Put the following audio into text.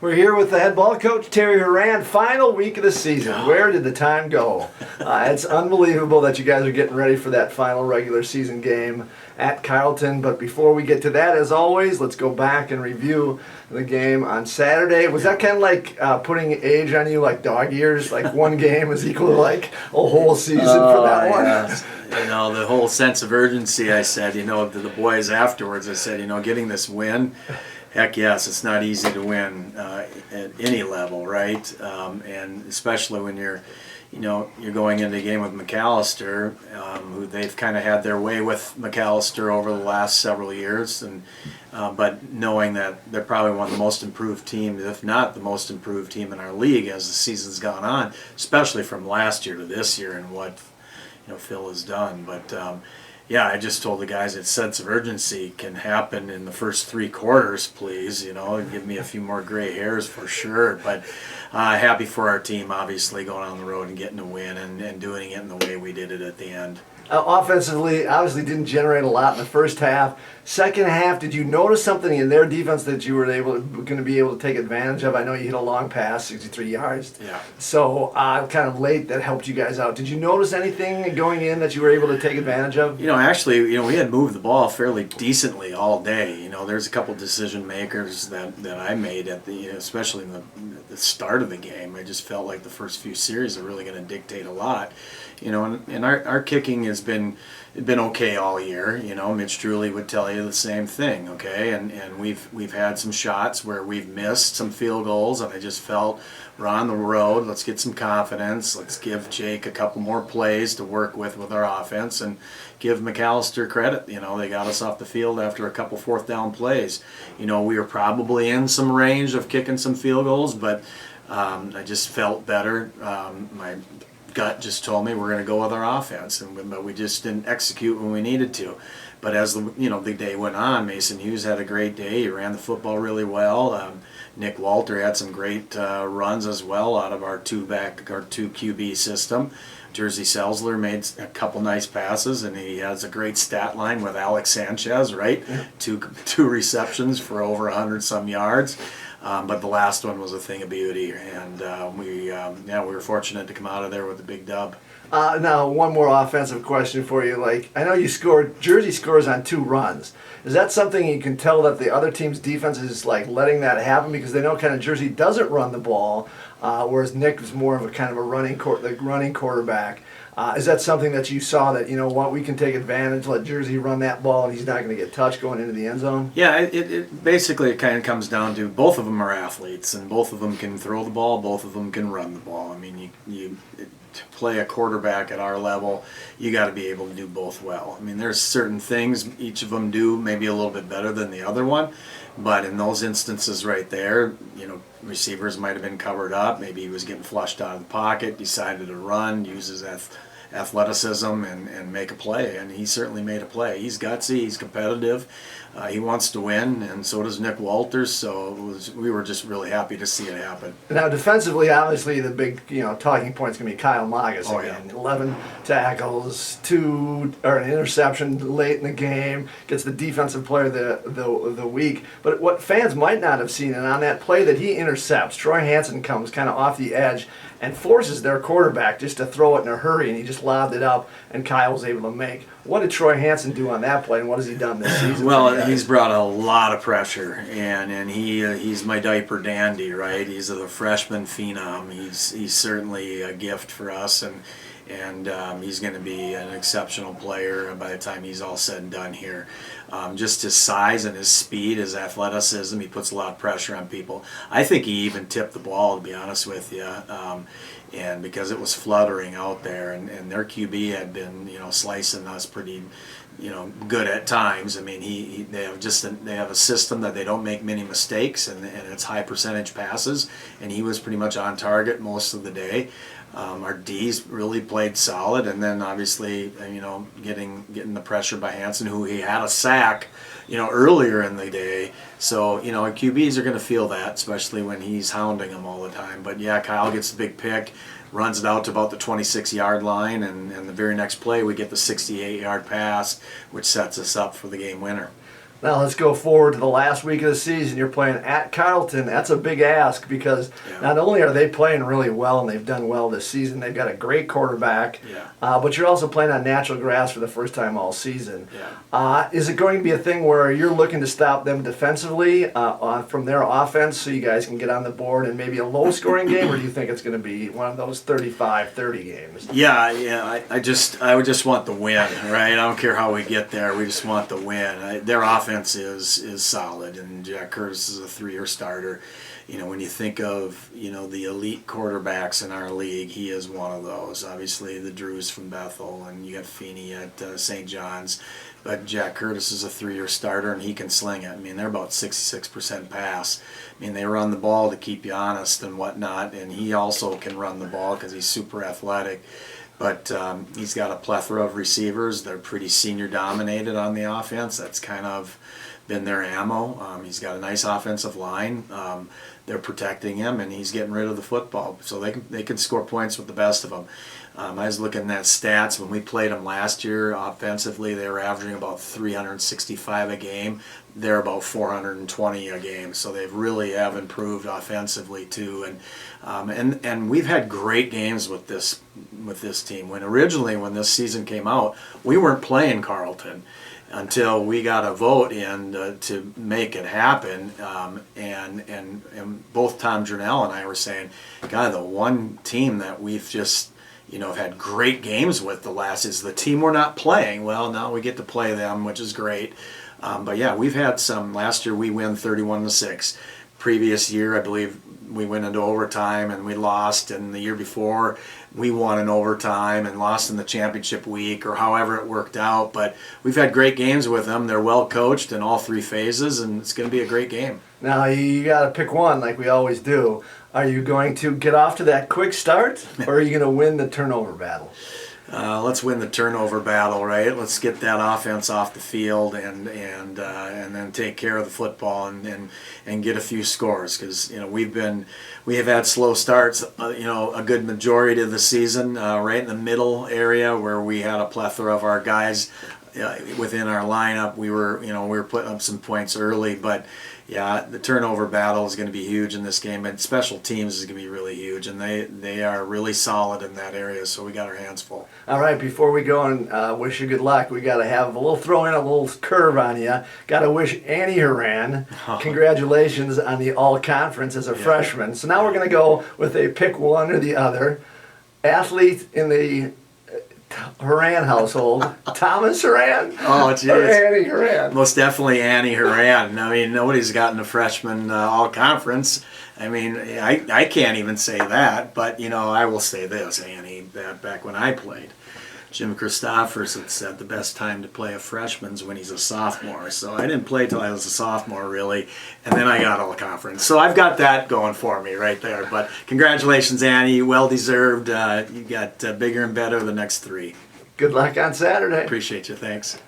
We're here with the head ball coach, Terry Horan. Final week of the season. Where did the time go? It's unbelievable that you guys are getting ready for that final regular season game at Carleton. But before we get to that, as always, let's go back and review the game on Saturday. Was that kind of like putting age on you, like dog years? Like one game is equal to like a whole season for that one? Yes. The whole sense of urgency, I said, to the boys afterwards, I said, getting this win. Heck yes, it's not easy to win at any level, right? And especially when you're going into a game with McAllister, who they've kind of had their way with McAllister over the last several years, and but knowing that they're probably one of the most improved teams, if not the most improved team in our league as the season's gone on, especially from last year to this year and what Phil has done, but. Yeah, I just told the guys that sense of urgency can happen in the first 3 quarters, please. Give me a few more gray hairs for sure. But happy for our team, obviously, going on the road and getting a win and doing it in the way we did it at the end. Offensively, obviously didn't generate a lot in the first half. Second half, did you notice something in their defense that you were going to be able to take advantage of? I know you hit a long pass, 63 yards. Yeah. So kind of late, that helped you guys out. Did you notice anything going in that you were able to take advantage of? Actually, we had moved the ball fairly decently all day. There's a couple decision makers that I made at especially in the start of the game. I just felt like the first few series are really going to dictate a lot. And our kicking has been okay all year. Mitch Drewley would tell you the same thing. Okay, and we've had some shots where we've missed some field goals, and I just felt we're on the road. Let's get some confidence. Let's give Jake a couple more plays to work with our offense, and give McAllister credit. They got us off the field after a couple fourth down plays. We were probably in some range of kicking some field goals, but I just felt better. My gut just told me we're going to go with our offense, but we just didn't execute when we needed to. But as the day went on, Mason Hughes had a great day. He ran the football really well. Nick Walter had some great runs as well out of our two QB system. Jersey Selzler made a couple nice passes, and he has a great stat line with Alex Sanchez, right? Two receptions for over 100 some yards. But the last one was a thing of beauty, and we were fortunate to come out of there with a big dub. Now, one more offensive question for you. I know Jersey scores on 2 runs. Is that something you can tell that the other team's defense is letting that happen, because they know kind of Jersey doesn't run the ball, whereas Nick is more of a kind of a running quarterback. Is that something that you saw that, we can take advantage, let Jersey run that ball, and he's not going to get touched going into the end zone? Yeah, it basically kind of comes down to both of them are athletes, and both of them can throw the ball, both of them can run the ball. I mean, to play a quarterback at our level, you got to be able to do both well. I mean, there's certain things each of them do maybe a little bit better than the other one, but in those instances right there, receivers might have been covered up. Maybe he was getting flushed out of the pocket, decided to run, uses athleticism and make a play, and he certainly made a play. He's gutsy, he's competitive, he wants to win, and so does Nick Walters, so we were just really happy to see it happen. Now defensively, obviously the big talking point is going to be Kyle Magas again. Yeah. 11 tackles, an interception late in the game, gets the defensive player of the week. But what fans might not have seen, and on that play that he intercepts, Troy Hansen comes kind of off the edge and forces their quarterback just to throw it in a hurry, and he just lobbed it up, and Kyle was able to make. What did Troy Hansen do on that play, and what has he done this season? Well, he's brought a lot of pressure, and he's my diaper dandy, right? He's a freshman phenom. He's certainly a gift for us, and he's going to be an exceptional player by the time he's all said and done here. Just his size and his speed, his athleticism, he puts a lot of pressure on people. I think he even tipped the ball, to be honest with you, and because it was fluttering out there, and their QB had been slicing us pretty good at times. I mean, they have a system that they don't make many mistakes, and it's high percentage passes, and he was pretty much on target most of the day. Our D's really played solid, and then obviously getting the pressure by Hansen, who he had a sack earlier in the day. So QBs are going to feel that, especially when he's hounding them all the time. But yeah, Kyle gets the big pick, runs it out to about the 26-yard line, and the very next play we get the 68-yard pass, which sets us up for the game winner. Now let's go forward to the last week of the season. You're playing at Carleton. That's a big ask because not only are they playing really well and they've done well this season, they've got a great quarterback, but you're also playing on natural grass for the first time all season. Is it going to be a thing where you're looking to stop them defensively from their offense so you guys can get on the board and maybe a low-scoring game, or do you think it's going to be one of those 35-30 games? I would just want the win, right? I don't care how we get there. We just want the win. Their offense is solid, and Jack Curtis is a 3-year starter. When you think of the elite quarterbacks in our league, he is one of those. Obviously, the Drews from Bethel, and you got Feeney at St. John's, but Jack Curtis is a 3-year starter, and he can sling it. I mean, they're about 66% pass. I mean, they run the ball to keep you honest and whatnot, and he also can run the ball because he's super athletic. But he's got a plethora of receivers. They're pretty senior dominated on the offense. That's kind of been their ammo. He's got a nice offensive line. They're protecting him, and he's getting rid of the football. So they can score points with the best of them. I was looking at stats. When we played them last year, offensively, they were averaging about 365 a game. They're about 420 a game. So they really have improved offensively too. And we've had great games with this team. When this season came out, we weren't playing Carleton until we got a vote in to make it happen. And both Tom Jernell and I were saying, God, the one team that we've just have had great games with the last is the team we're not playing. Well, now we get to play them, which is great. But yeah, we've had some. Last year we win 31-6. Previous year, I believe we went into overtime and we lost, and the year before we won in overtime and lost in the championship week, or however it worked out. But we've had great games with them. They're well coached in all 3 phases, and it's going to be a great game. Now you got to pick one, like we always do. Are you going to get off to that quick start, or are you going to win the turnover battle? Let's win the turnover battle, right? Let's get that offense off the field and then take care of the football and get a few scores, because we have had slow starts, a good majority of the season, right in the middle area where we had a plethora of our guys within our lineup. We were putting up some points early, but yeah, the turnover battle is going to be huge in this game, and special teams is going to be really huge, and they are really solid in that area, so we got our hands full. All right, before we go and wish you good luck, we got to have a little throw in a little curve on you. Got to wish Annie Horan congratulations on the all-conference as a freshman. So now we're going to go with a pick one or the other. Athlete in the Horan household, Thomas Horan? Oh, geez. Or Annie Horan? Most definitely Annie Horan. I mean, nobody's gotten a freshman all-conference. I mean, I can't even say that, but, I will say this, Annie, that back when I played, Jim Christophers had said the best time to play a freshman's when he's a sophomore. So I didn't play till I was a sophomore, really, and then I got all-conference. So I've got that going for me right there. But congratulations, Annie. Well-deserved. You got bigger and better the next 3. Good luck on Saturday. Appreciate you. Thanks.